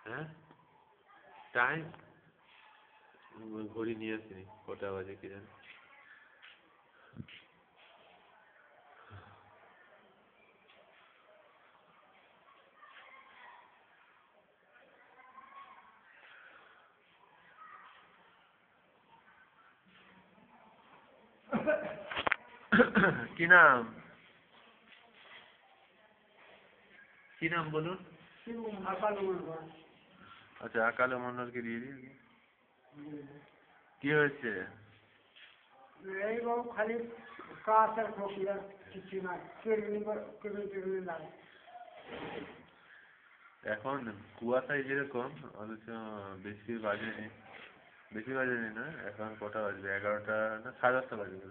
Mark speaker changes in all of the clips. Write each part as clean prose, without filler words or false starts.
Speaker 1: হ্যাঁ টাইম ঘড়ি নিয়ে আসিনি কটা বাজে কি জানি কি নাম বলুন আচ্ছা আকালে মন্ডলকে দিয়ে দিই কি হয়েছে
Speaker 2: এই বাবু খালি কাজ আর খোকি আর কিছু না কেড়ে নাই
Speaker 1: এখন কুয়াশায় যেরকম অথচ বেশি বাজেনি না এখন কটা বাজবে 11টা না 10:30 বাজবে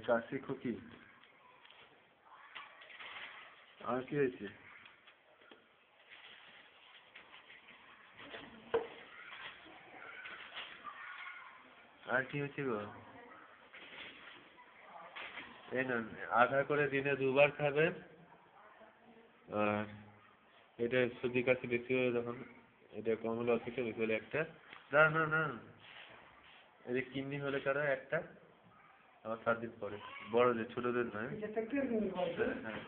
Speaker 1: কাশি খুকি আর কি হয়েছে আর কি হয়েছে গো এই না আধা করে দিনে 2বার খাবেন আর এটা সর্দি কাশি বেশি হলে তখন এটা কম হলে অথেকে বেশি হলে একটা না এটা কিডনি হলে কারো একটা আবার 7 দিন পরে বড়দের ছোটদের নয় হ্যাঁ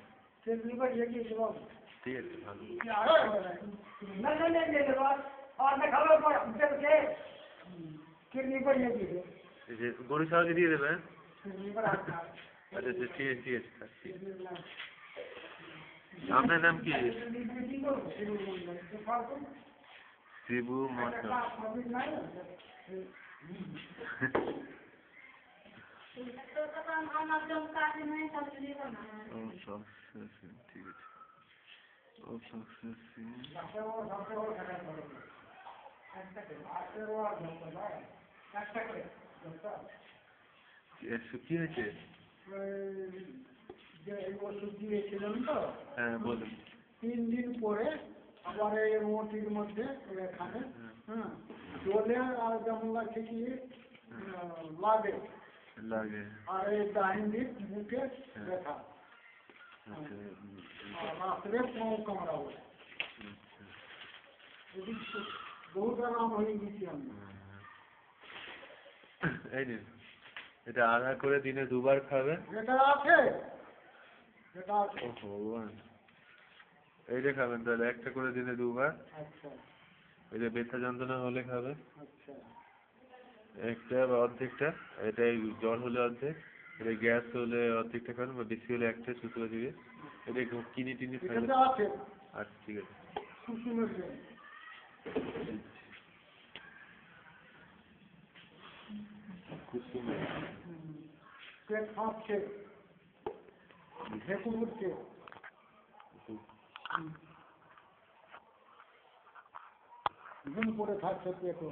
Speaker 1: ঠিক আছে ভালো এই যে গরু ছাগলকে দিয়ে দেবেন আচ্ছা ঠিক আছে খাচ্ছি আপনার নাম কি শিবু মন্ডল ঠিক আছে কি হয়েছে
Speaker 2: ওষুধ দিয়েছিলাম তো
Speaker 1: হ্যাঁ বলুন
Speaker 2: 3 দিন পরে আবার এই মোটির মধ্যে এখানে চলে আর যেমন লাগছে কি লাগে আর এই ডাইন দিক মুখে ব্যথা রাত্রে কামড়াবো বহুত আরাম হয়ে গেছি আমি
Speaker 1: এই নিন এটা আধা করে দিনে 2বার খাবেন
Speaker 2: যেটা আছে
Speaker 1: ও ভগবান এইটা খাবেন তাহলে একটা করে দিনে 2বার
Speaker 2: আচ্ছা
Speaker 1: এটা ব্যথা যন্ত্রণা হলে খাবেন
Speaker 2: আচ্ছা
Speaker 1: একটা বা অর্ধেকটা এটা জ্বর হলে অর্ধেক এটা গ্যাস হলে অর্ধেকটা খাবেন বা বেশি হলে একটা সুতো দিবে এটা কিনি টিনি খাবেন আচ্ছা ঠিক আছে কুসুম
Speaker 2: পেট ফাঁপছে ঢেকুর উঠছে ঘুম করে থাকছে পেটও